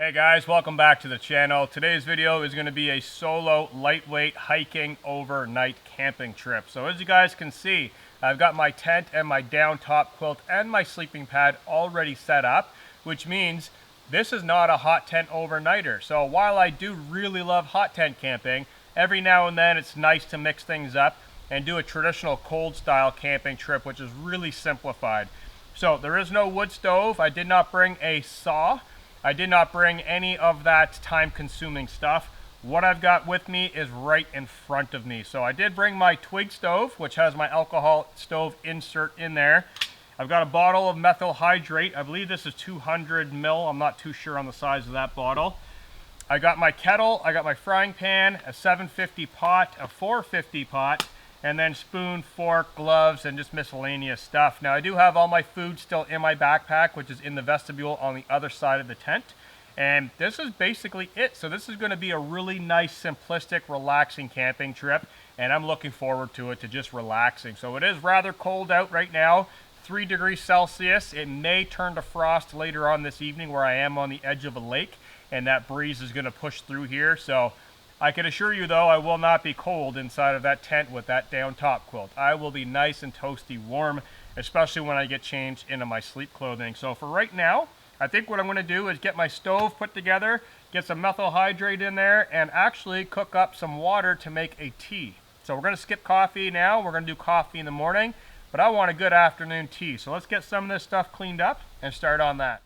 Hey guys, welcome back to the channel. Today's video is going to be a solo lightweight hiking overnight camping trip. So as you guys can see, I've got my tent and my down top quilt and my sleeping pad already set up, which means this is not a hot tent overnighter. So while I do really love hot tent camping, every now and then it's nice to mix things up and do a traditional cold style camping trip, which is really simplified. So there is no wood stove. I did not bring a saw. I did not bring any of that time-consuming stuff. What I've got with me is right in front of me. So I did bring my twig stove, which has my alcohol stove insert in there. I've got a bottle of methyl hydrate. I believe this is 200 mil. I'm not too sure on the size of that bottle. I got my kettle, I got my frying pan, a 750 pot, a 450 pot, and then spoon, fork, gloves, and just miscellaneous stuff. Now I do have all my food still in my backpack, which is in the vestibule on the other side of the tent. And this is basically it. So this is going to be a really nice, simplistic, relaxing camping trip. And I'm looking forward to it, to just relaxing. So it is rather cold out right now, 3 degrees Celsius. It may turn to frost later on this evening where I am on the edge of a lake. And that breeze is going to push through here. So I can assure you, though, I will not be cold inside of that tent with that down top quilt. I will be nice and toasty warm, especially when I get changed into my sleep clothing. So for right now, I think what I'm going to do is get my stove put together, get some methyl hydrate in there, and actually cook up some water to make a tea. So we're going to skip coffee now. We're going to do coffee in the morning, but I want a good afternoon tea. So let's get some of this stuff cleaned up and start on that.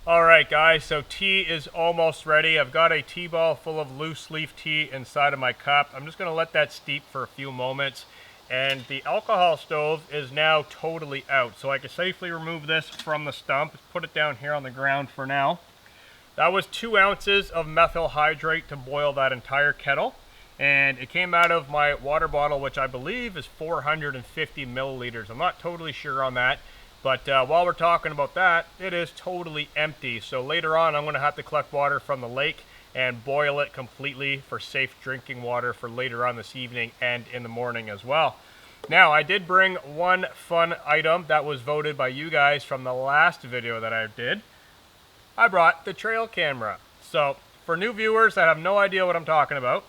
Alright guys, so tea is almost ready. I've got a tea ball full of loose leaf tea inside of my cup. I'm just going to let that steep for a few moments. And the alcohol stove is now totally out. So I can safely remove this from the stump. Put it down here on the ground for now. That was 2 ounces of methyl hydrate to boil that entire kettle. And it came out of my water bottle, which I believe is 450 milliliters. I'm not totally sure on that. But while we're talking about that, it is totally empty. So later on, I'm going to have to collect water from the lake and boil it completely for safe drinking water for later on this evening and in the morning as well. Now, I did bring one fun item that was voted by you guys from the last video that I did. I brought the trail camera. So for new viewers that have no idea what I'm talking about,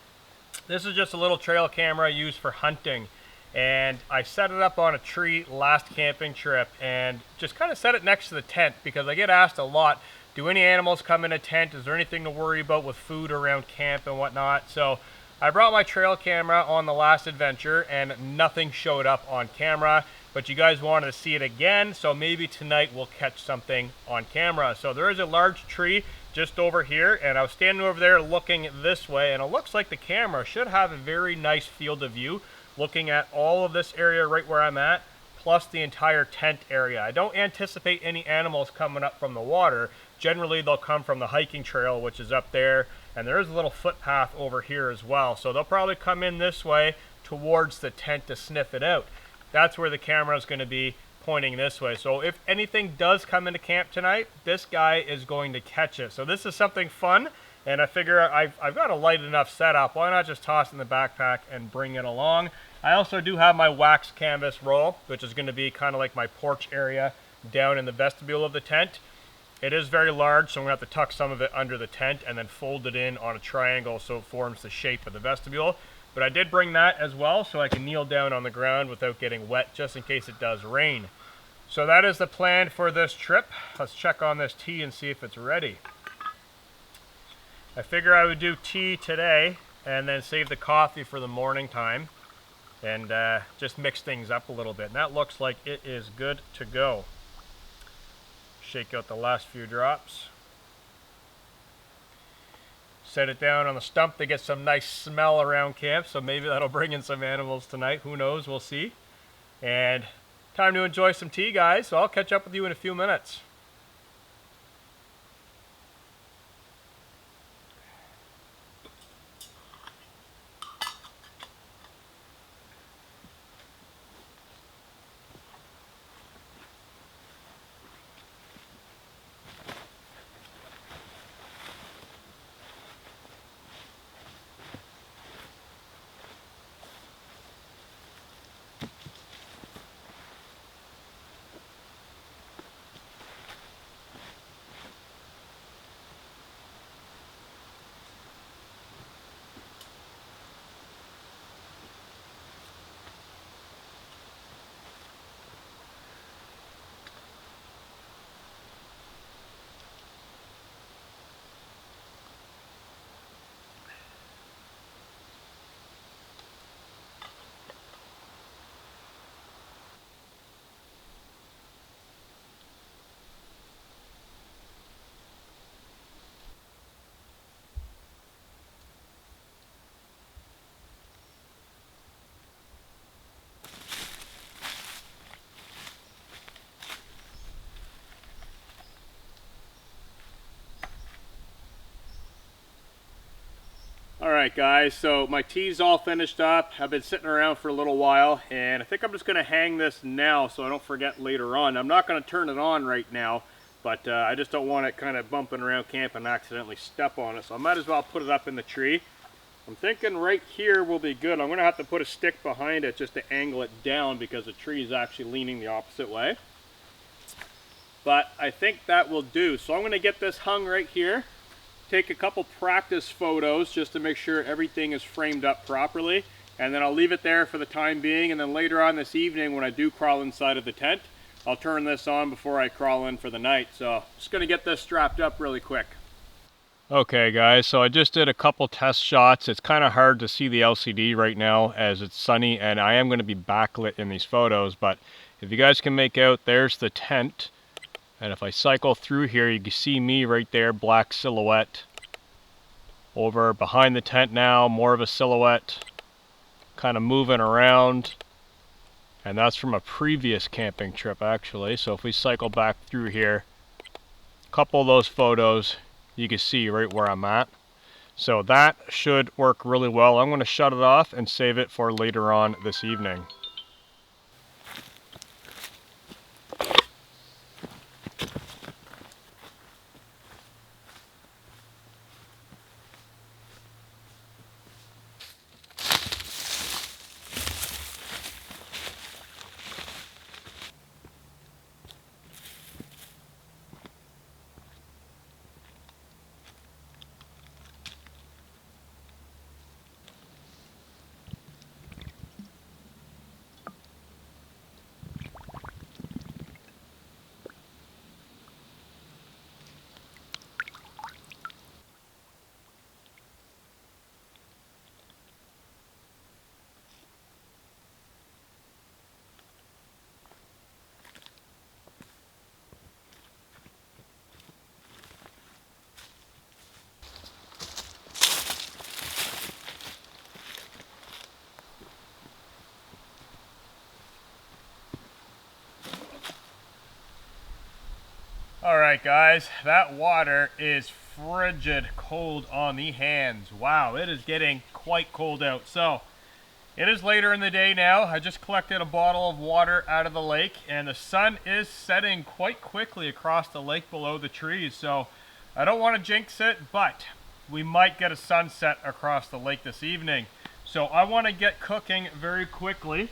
this is just a little trail camera used for hunting. And I set it up on a tree last camping trip and just kind of set it next to the tent because I get asked a lot, do any animals come in a tent? Is there anything to worry about with food around camp and whatnot? So I brought my trail camera on the last adventure and nothing showed up on camera, but you guys wanted to see it again, so maybe tonight we'll catch something on camera. So there is a large tree just over here, and I was standing over there looking this way, and it looks like the camera should have a very nice field of view looking at all of this area right where I'm at, plus the entire tent area. I don't anticipate any animals coming up from the water. Generally, they'll come from the hiking trail, which is up there, and there is a little footpath over here as well. So they'll probably come in this way towards the tent to sniff it out. That's where the camera is going to be pointing this way. So if anything does come into camp tonight, this guy is going to catch it. So this is something fun. And I figure I've got a light enough setup. Why not just toss it in the backpack and bring it along? I also do have my wax canvas roll, which is going to be kind of like my porch area down in the vestibule of the tent. It is very large, so I'm going to have to tuck some of it under the tent and then fold it in on a triangle so it forms the shape of the vestibule. But I did bring that as well so I can kneel down on the ground without getting wet just in case it does rain. So that is the plan for this trip. Let's check on this tea and see if it's ready. I figure I would do tea today and then save the coffee for the morning time and just mix things up a little bit. And that looks like it is good to go. Shake out the last few drops. Set it down on the stump to get some nice smell around camp, so maybe that'll bring in some animals tonight. Who knows? We'll see. And time to enjoy some tea, guys, so I'll catch up with you in a few minutes. Alright guys, so my tea's all finished up. I've been sitting around for a little while and I think I'm just going to hang this now so I don't forget later on. I'm not going to turn it on right now, but I just don't want it kind of bumping around camp and accidentally step on it, so I might as well put it up in the tree. I'm thinking right here will be good. I'm going to have to put a stick behind it just to angle it down because the tree is actually leaning the opposite way. But I think that will do. So I'm going to get this hung right here. Take a couple practice photos just to make sure everything is framed up properly, and then I'll leave it there for the time being, and then later on this evening when I do crawl inside of the tent, I'll turn this on before I crawl in for the night. So just gonna get this strapped up really quick. Okay guys, so I just did a couple test shots. It's kind of hard to see the LCD right now as it's sunny and I am going to be backlit in these photos, but if you guys can make out, there's the tent. And if I cycle through here, you can see me right there, black silhouette. Over behind the tent now, more of a silhouette, kind of moving around. And that's from a previous camping trip actually. So if we cycle back through here, a couple of those photos, you can see right where I'm at. So that should work really well. I'm going to shut it off and save it for later on this evening. Alright guys, that water is frigid cold on the hands. Wow, it is getting quite cold out. So, it is later in the day now. I just collected a bottle of water out of the lake, and the sun is setting quite quickly across the lake below the trees. So, I don't want to jinx it, but we might get a sunset across the lake this evening. So, I want to get cooking very quickly.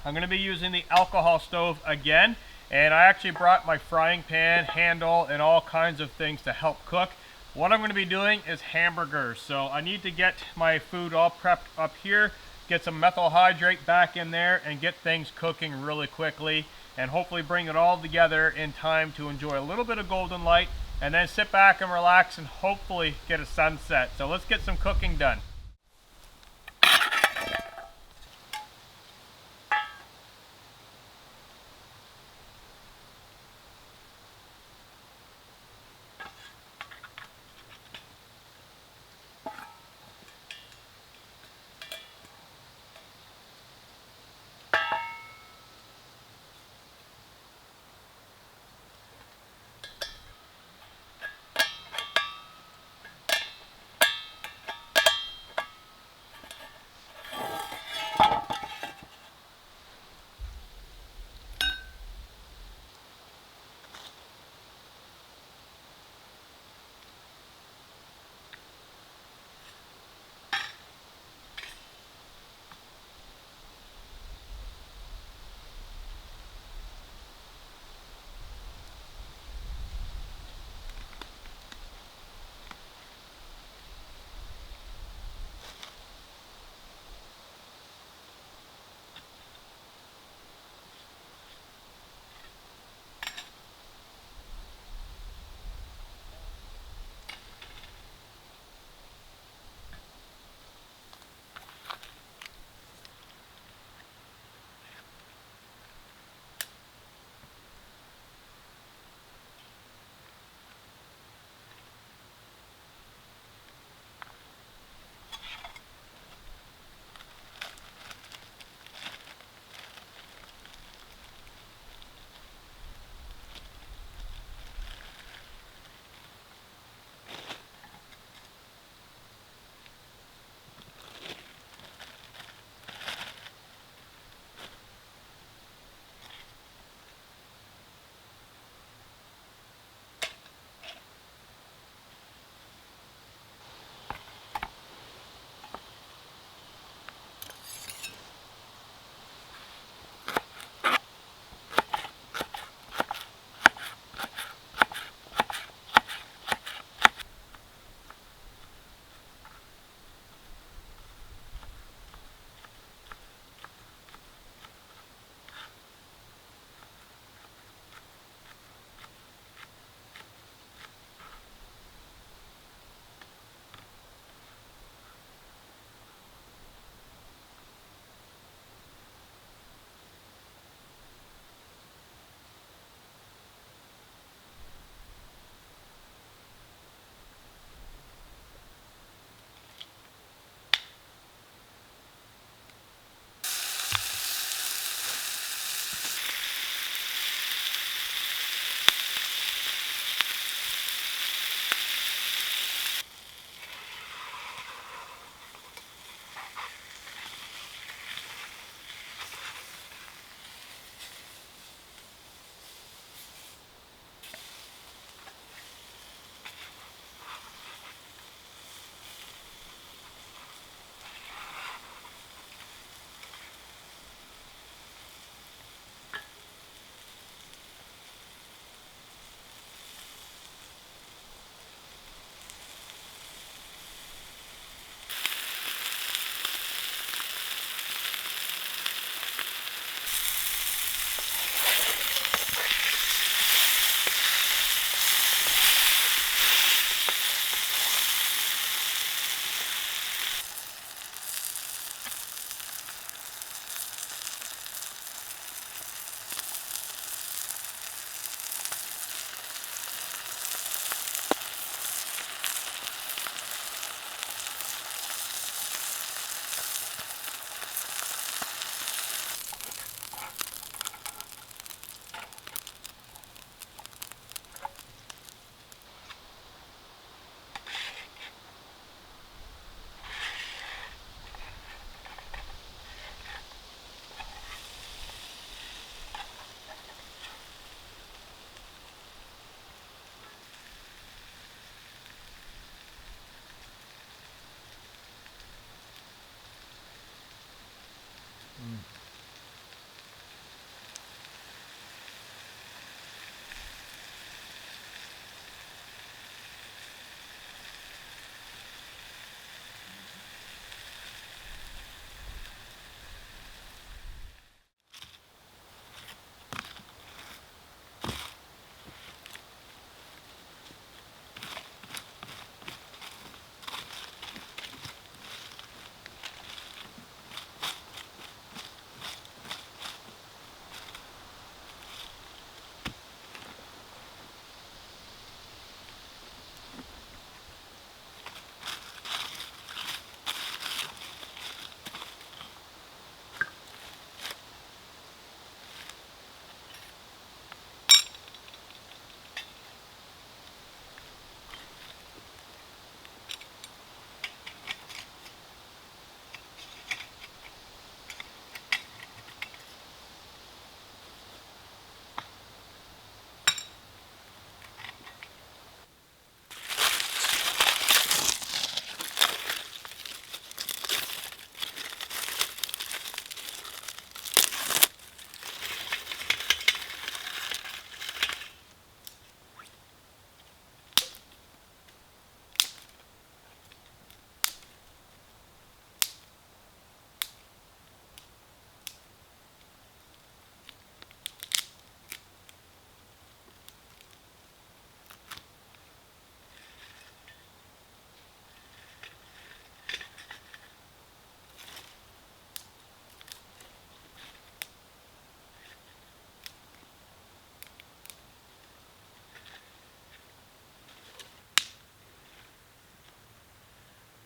I'm going to be using the alcohol stove again. And I actually brought my frying pan, handle, and all kinds of things to help cook. What I'm going to be doing is hamburgers. So I need to get my food all prepped up here, get some methyl hydrate back in there, and get things cooking really quickly. And hopefully bring it all together in time to enjoy a little bit of golden light, and then sit back and relax and hopefully get a sunset. So let's get some cooking done.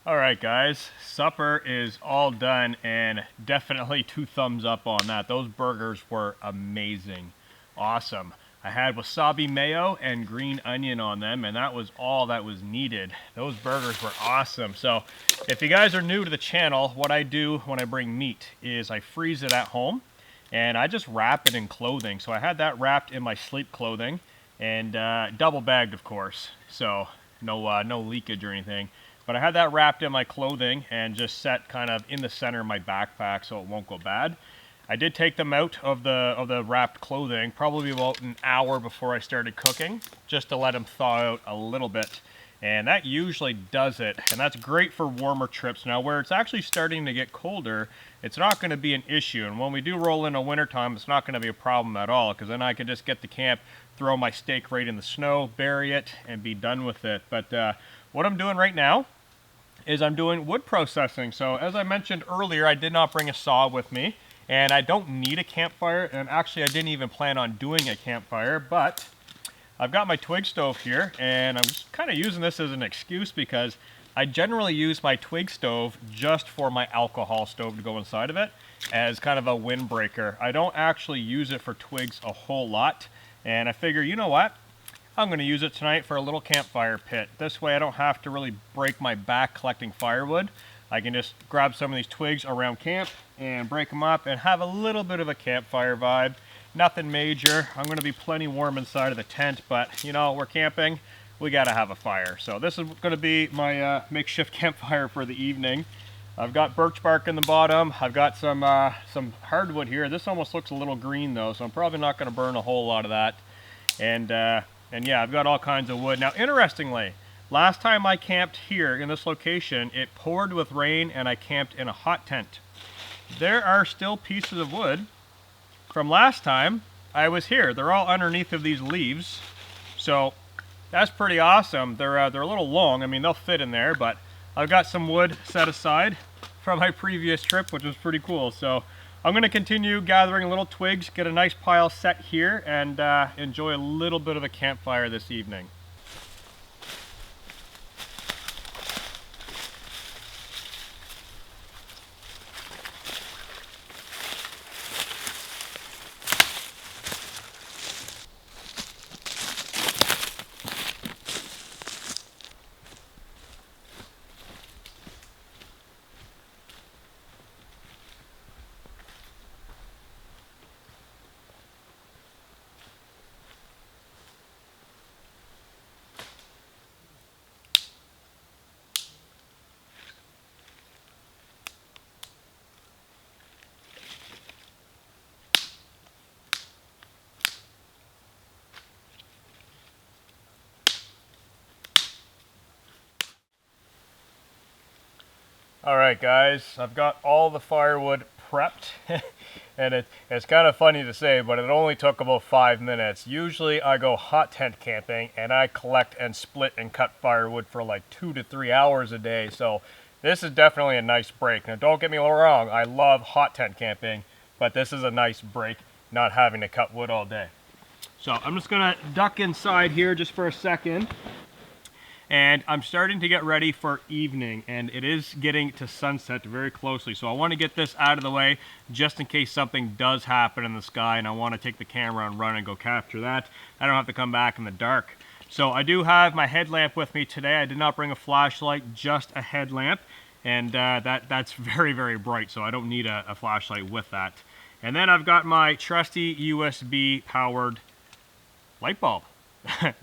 All right, guys, supper is all done, and definitely 2 thumbs up on that. Those burgers were amazing. Awesome. I had wasabi mayo and green onion on them, and that was all that was needed. Those burgers were awesome. So if you guys are new to the channel, what I do when I bring meat is I freeze it at home, and I just wrap it in clothing. So I had that wrapped in my sleep clothing, and double bagged, of course, so no leakage or anything. But I had that wrapped in my clothing and just set kind of in the center of my backpack so it won't go bad. I did take them out of the wrapped clothing probably about an hour before I started cooking, just to let them thaw out a little bit. And that usually does it, and that's great for warmer trips. Now, where it's actually starting to get colder, it's not going to be an issue. And when we do roll into wintertime, it's not going to be a problem at all, because then I can just get to camp, throw my steak right in the snow, bury it, and be done with it. But what I'm doing right now is I'm doing wood processing. So as I mentioned earlier, I did not bring a saw with me, and I don't need a campfire, and actually I didn't even plan on doing a campfire, but I've got my twig stove here, and I'm just kind of using this as an excuse because I generally use my twig stove just for my alcohol stove to go inside of it as kind of a windbreaker. I don't actually use it for twigs a whole lot, and I figure, you know what? I'm going to use it tonight for a little campfire pit. This way I don't have to really break my back collecting firewood. I can just grab some of these twigs around camp and break them up and have a little bit of a campfire vibe. Nothing major. I'm going to be plenty warm inside of the tent, but you know, we're camping, we got to have a fire. So this is going to be my makeshift campfire for the evening. I've got birch bark in the bottom. I've got some hardwood here. This almost looks a little green though, so I'm probably not going to burn a whole lot of that. And yeah, I've got all kinds of wood. Now, interestingly, last time I camped here in this location, it poured with rain and I camped in a hot tent. There are still pieces of wood from last time I was here. They're all underneath of these leaves. So that's pretty awesome. They're a little long. I mean, they'll fit in there, but I've got some wood set aside from my previous trip, which was pretty cool. So I'm going to continue gathering little twigs, get a nice pile set here, and enjoy a little bit of a campfire this evening. Alright guys, I've got all the firewood prepped and it's kind of funny to say, but it only took about 5 minutes. Usually I go hot tent camping and I collect and split and cut firewood for like 2 to 3 hours a day, so this is definitely a nice break. Now don't get me wrong, I love hot tent camping, but this is a nice break, not having to cut wood all day. So I'm just going to duck inside here just for a second. And I'm starting to get ready for evening, and it is getting to sunset very closely. So I want to get this out of the way just in case something does happen in the sky and I want to take the camera and run and go capture that. I don't have to come back in the dark. So I do have my headlamp with me today. I did not bring a flashlight, just a headlamp. And that's very, very bright, so I don't need a flashlight with that. And then I've got my trusty USB powered light bulb.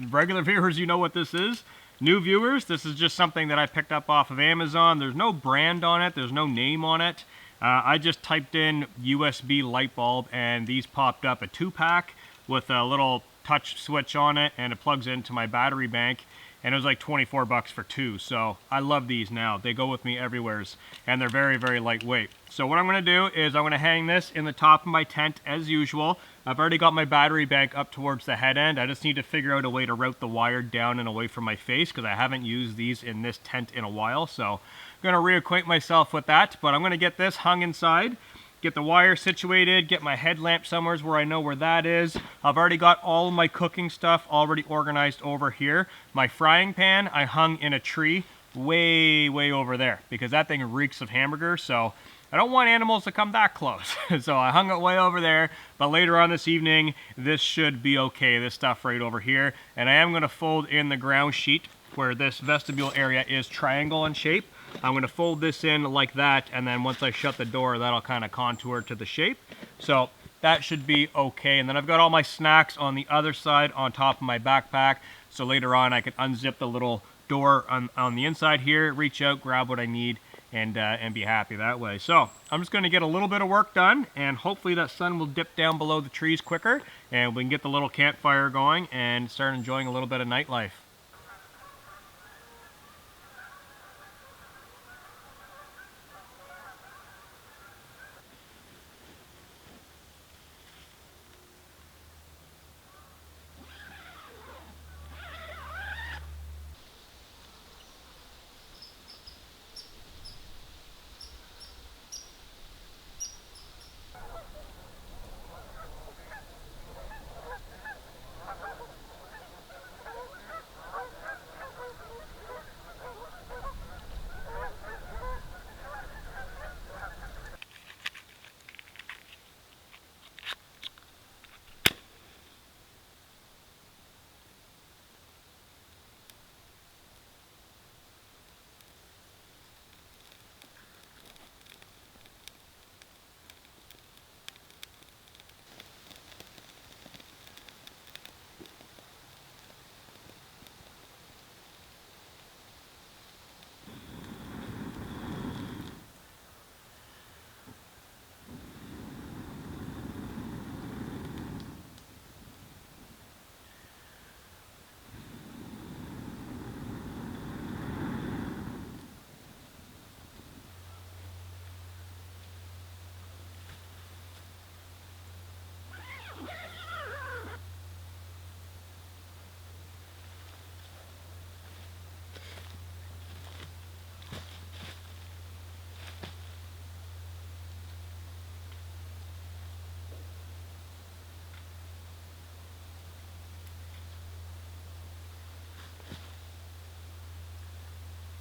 Regular viewers, you know what this is. New viewers, this is just something that I picked up off of Amazon. There's no brand on it. There's no name on it. I just typed in USB light bulb and these popped up, a 2-pack with a little touch switch on it, and it plugs into my battery bank, and it was like 24 bucks for 2. So I love these now. They go with me everywheres, and they're very, very lightweight. So what I'm going to do is I'm going to hang this in the top of my tent as usual. I've already got my battery bank up towards the head end. I just need to figure out a way to route the wire down and away from my face because I haven't used these in this tent in a while. So I'm going to reacquaint myself with that, but I'm going to get this hung inside, get the wire situated, get my headlamp somewhere where I know where that is. I've already got all of my cooking stuff already organized over here. My frying pan I hung in a tree way over there, because that thing reeks of hamburger, so I don't want animals to come that close. So I hung it way over there, but later on this evening, this should be okay, this stuff right over here. And I am going to fold in the ground sheet where this vestibule area is triangle in shape. I'm going to fold this in like that, and then once I shut the door, that'll kind of contour to the shape. So that should be okay. And then I've got all my snacks on the other side on top of my backpack, so later on I can unzip the little door on the inside here, reach out, grab what I need, and be happy that way. So I'm just going to get a little bit of work done, and hopefully that sun will dip down below the trees quicker, and we can get the little campfire going and start enjoying a little bit of nightlife.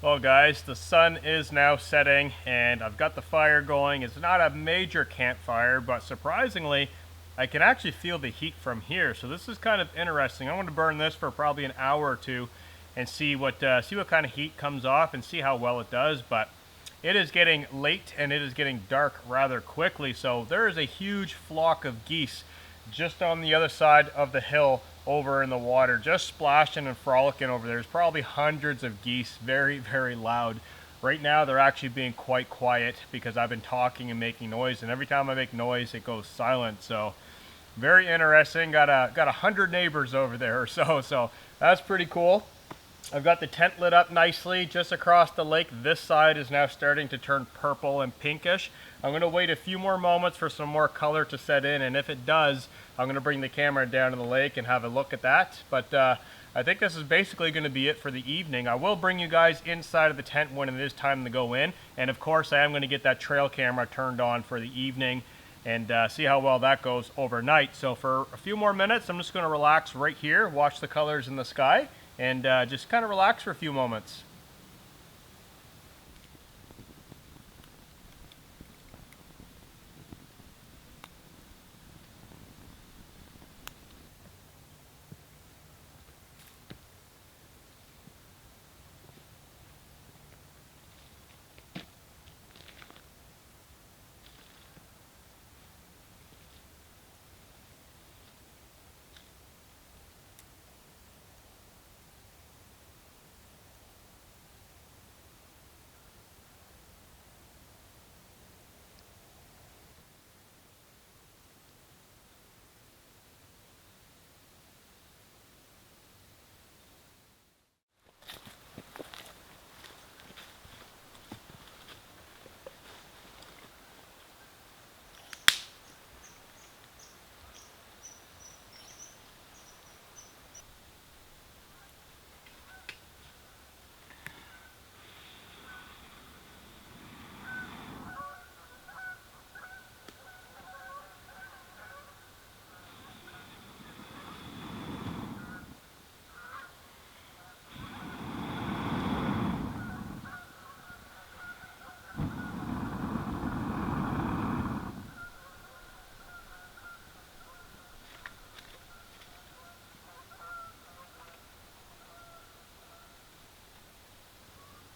Well guys, the sun is now setting and I've got the fire going. It's not a major campfire, but surprisingly, I can actually feel the heat from here. So this is kind of interesting. I want to burn this for probably an hour or two and see what kind of heat comes off and see how well it does. But it is getting late and it is getting dark rather quickly. So there is a huge flock of geese just on the other side of the hill over in the water, just splashing and frolicking over there. There's probably hundreds of geese, very loud. Right now they're actually being quite quiet because I've been talking and making noise, and every time I make noise it goes silent. So very interesting. Got 100 neighbors over there or so, so that's pretty cool. I've got the tent lit up nicely just across the lake. This side is now starting to turn purple and pinkish. I'm going to wait a few more moments for some more color to set in, and if it does, I'm going to bring the camera down to the lake and have a look at that. But I think this is basically going to be it for the evening. I will bring you guys inside of the tent when it is time to go in, and of course I am going to get that trail camera turned on for the evening and see how well that goes overnight. So for a few more minutes, I'm just going to relax right here, watch the colors in the sky, and just kind of relax for a few moments.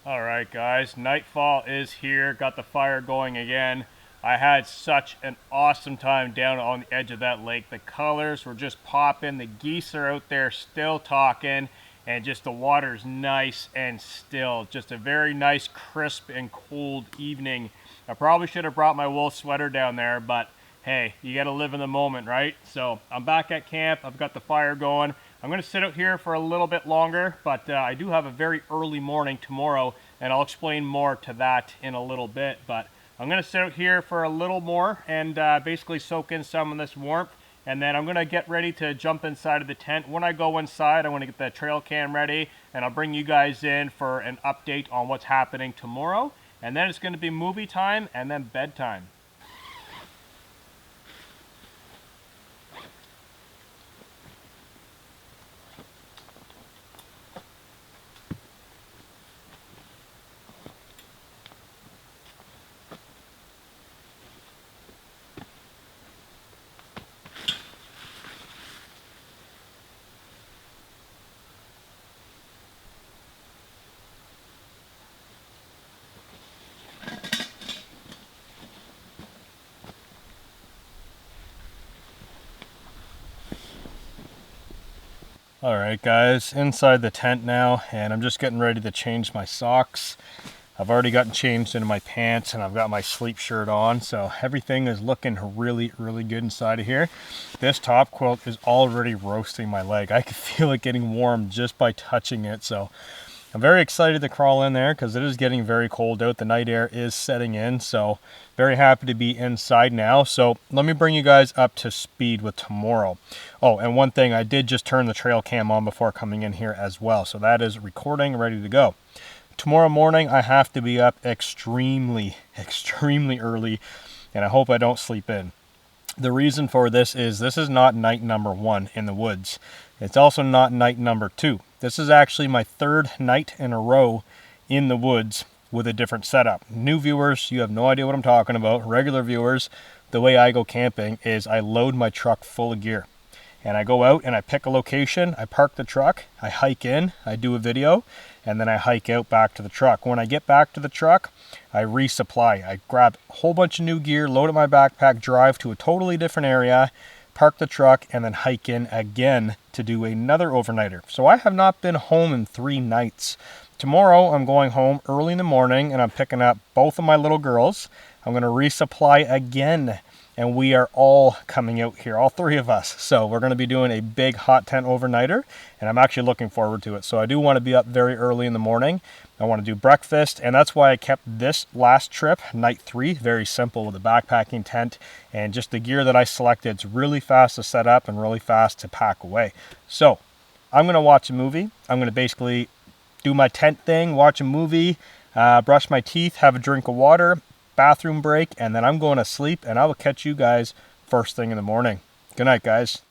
All right, guys, nightfall is here. Got the fire going again. I had such an awesome time down on the edge of that lake. The colors were just popping. The geese are out there still talking, and just the water's nice and still. Just a very nice, crisp and cold evening. I probably should have brought my wool sweater down there, but hey, you got to live in the moment, right? So I'm back at camp. I've got the fire going. I'm going to sit out here for a little bit longer, but I do have a very early morning tomorrow, and I'll explain more to that in a little bit. But I'm going to sit out here for a little more and basically soak in some of this warmth, and then I'm going to get ready to jump inside of the tent. When I go inside, I want to get the trail cam ready, and I'll bring you guys in for an update on what's happening tomorrow. And then it's going to be movie time and then bedtime. All right, guys, inside the tent now, and I'm just getting ready to change my socks. I've already gotten changed into my pants, and I've got my sleep shirt on, so everything is looking really, really good inside of here. This top quilt is already roasting my leg. I can feel it getting warm just by touching it, so I'm very excited to crawl in there because it is getting very cold out. The night air is setting in, so very happy to be inside now. So let me bring you guys up to speed with tomorrow. Oh, and one thing, I did just turn the trail cam on before coming in here as well. So that is recording, ready to go. Tomorrow morning, I have to be up extremely early, and I hope I don't sleep in. The reason for this is not night number 1 in the woods. It's also not night number 2. This is actually my 3rd night in a row in the woods with a different setup. New viewers, you have no idea what I'm talking about. Regular viewers, the way I go camping is I load my truck full of gear. And I go out and I pick a location, I park the truck, I hike in, I do a video, and then I hike out back to the truck. When I get back to the truck, I resupply. I grab a whole bunch of new gear, load up my backpack, drive to a totally different area, park the truck, and then hike in again to do another overnighter. So I have not been home in 3 nights. Tomorrow I'm going home early in the morning and I'm picking up both of my little girls. I'm going to resupply again. And we are all coming out here, all 3 of us. So we're going to be doing a big hot tent overnighter, and I'm actually looking forward to it. So I do want to be up very early in the morning. I want to do breakfast, and that's why I kept this last trip, night 3, very simple with a backpacking tent and just the gear that I selected. It's really fast to set up and really fast to pack away. So I'm going to watch a movie. I'm going to basically do my tent thing, watch a movie, brush my teeth, have a drink of water, bathroom break, and then I'm going to sleep, and I will catch you guys first thing in the morning. Good night, guys.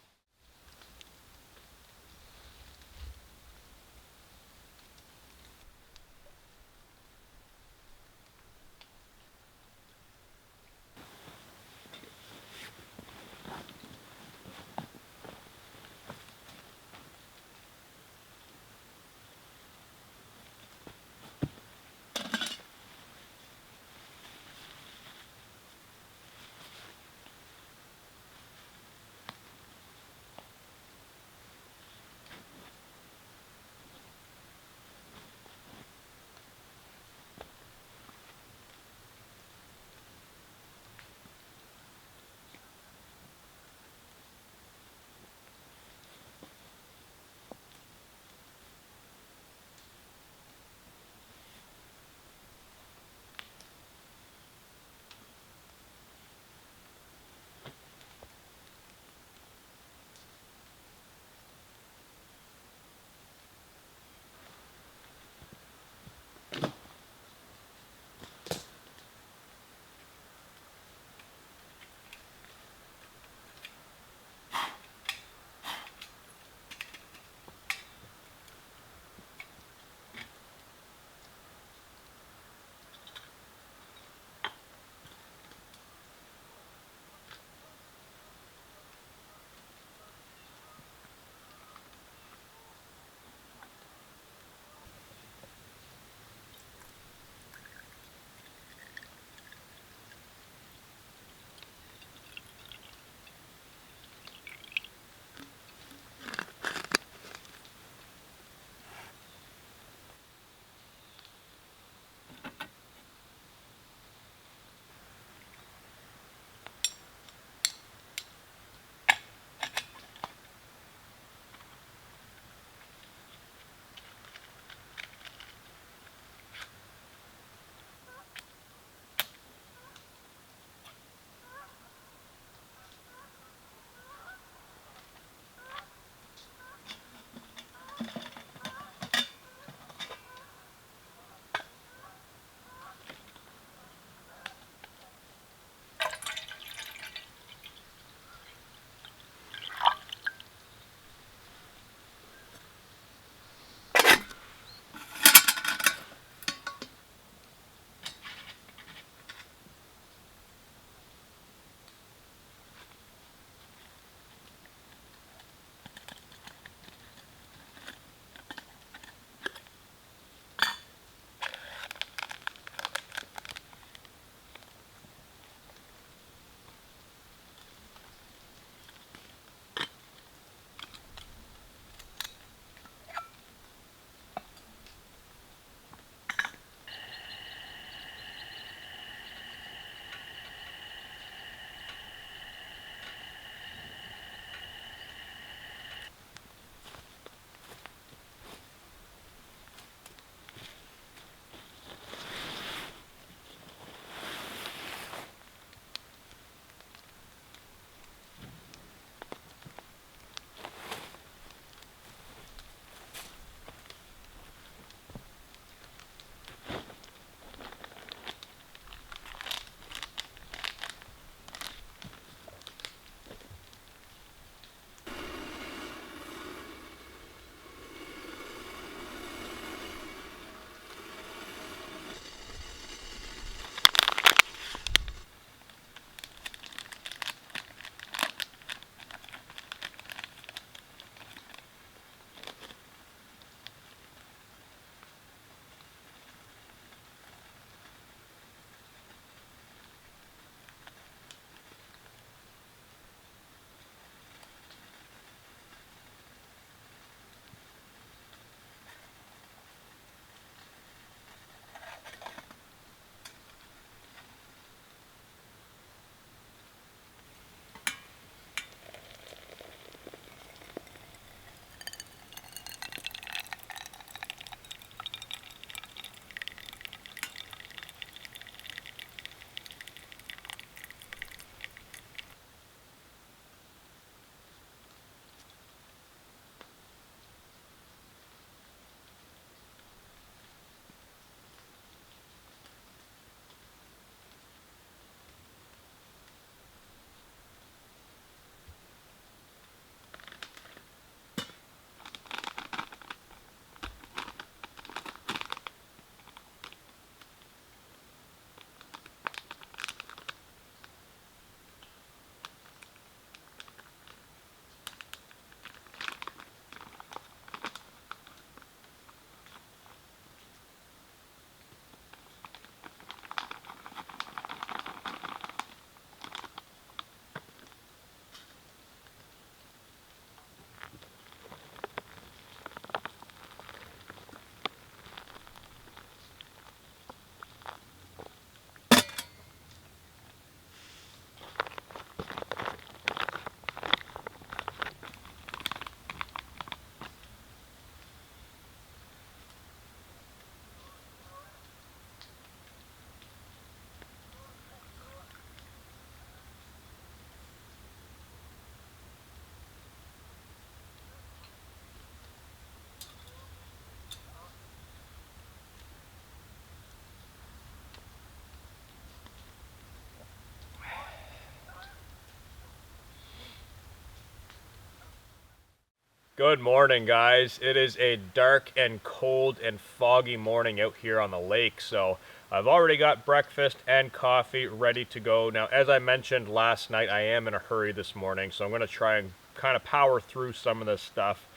Good morning, guys. It is a dark and cold and foggy morning out here on the lake, so I've already got breakfast and coffee ready to go. Now, as I mentioned last night, I am in a hurry this morning, so I'm going to try and kind of power through some of this stuff.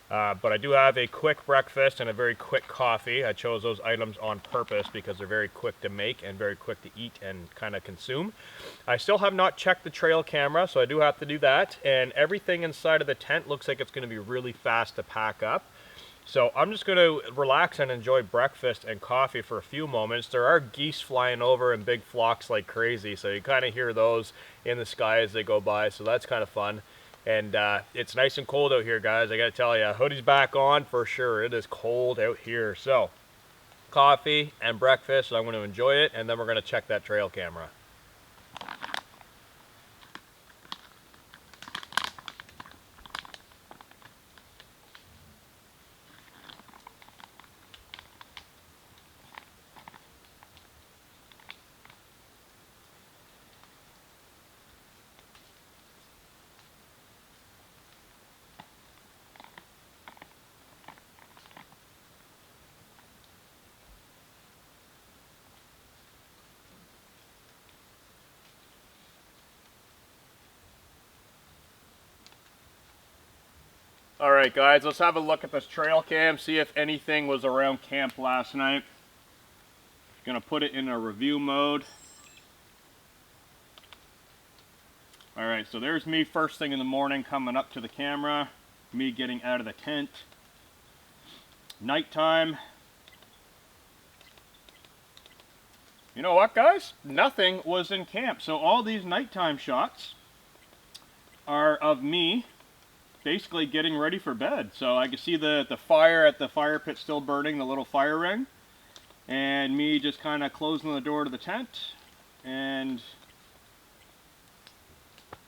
But I do have a quick breakfast and a very quick coffee. I chose those items on purpose because they're very quick to make and very quick to eat and kind of consume. I still have not checked the trail camera, so I do have to do that. And everything inside of the tent looks like it's going to be really fast to pack up. So I'm just going to relax and enjoy breakfast and coffee for a few moments. There are geese flying over in big flocks like crazy, so you kind of hear those in the sky as they go by, so that's kind of fun. And it's nice and cold out here, guys. I gotta tell you, hoodie's back on for sure. It is cold out here. So, coffee and breakfast. So I'm going to enjoy it, and then we're going to check that trail camera. Alright guys, let's have a look at this trail cam, see if anything was around camp last night. Gonna put it in a review mode. Alright, so there's me first thing in the morning coming up to the camera, me getting out of the tent. Nighttime. You know what, guys? Nothing was in camp. So all these nighttime shots are of me basically getting ready for bed. So I can see the fire at the fire pit still burning, the little fire ring, and me just kind of closing the door to the tent, and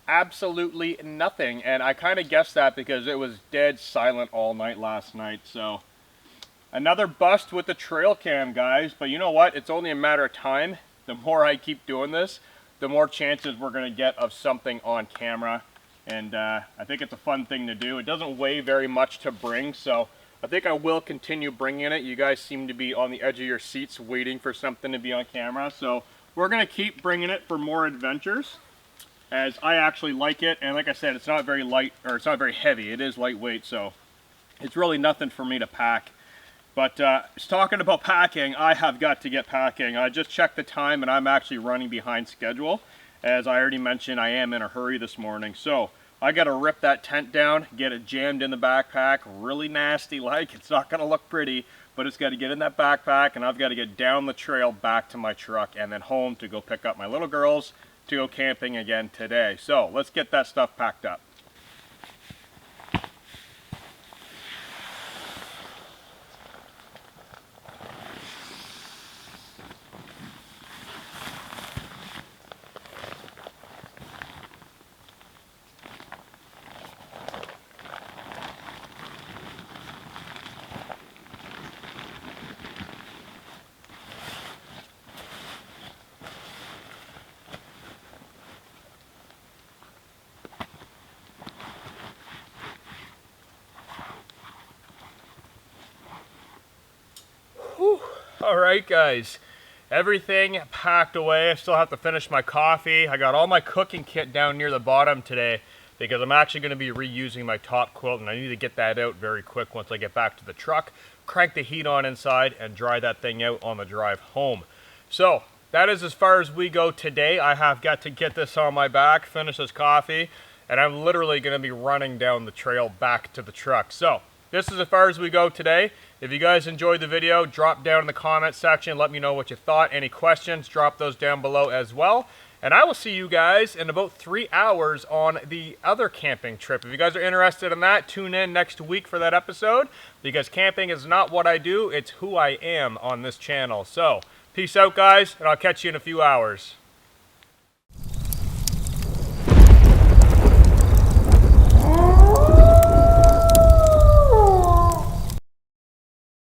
absolutely nothing. And I kind of guessed that because it was dead silent all night last night. So another bust with the trail cam, guys. But you know what? It's only a matter of time. The more I keep doing this, the more chances we're going to get of something on camera. And I think it's a fun thing to do. It doesn't weigh very much to bring, so I think I will continue bringing it. You guys seem to be on the edge of your seats waiting for something to be on camera. So we're going to keep bringing it for more adventures, as I actually like it. And like I said, it's not very light, or it's not very heavy. It is lightweight, so it's really nothing for me to pack. But talking about packing, I have got to get packing. I just checked the time, and I'm actually running behind schedule. As I already mentioned, I am in a hurry this morning. So I got to rip that tent down, get it jammed in the backpack, really nasty like. It's not going to look pretty, but it's got to get in that backpack, and I've got to get down the trail back to my truck and then home to go pick up my little girls to go camping again today. So let's get that stuff packed up. Alright guys, everything packed away. I still have to finish my coffee. I got all my cooking kit down near the bottom today because I'm actually going to be reusing my top quilt, and I need to get that out very quick once I get back to the truck, crank the heat on inside, and dry that thing out on the drive home. So that is as far as we go today. I have got to get this on my back, finish this coffee, and I'm literally going to be running down the trail back to the truck. So this is as far as we go today. If you guys enjoyed the video, drop down in the comment section. Let me know what you thought. Any questions, drop those down below as well. And I will see you guys in about 3 hours on the other camping trip. If you guys are interested in that, tune in next week for that episode, because camping is not what I do, it's who I am on this channel. So, peace out guys, and I'll catch you in a few hours.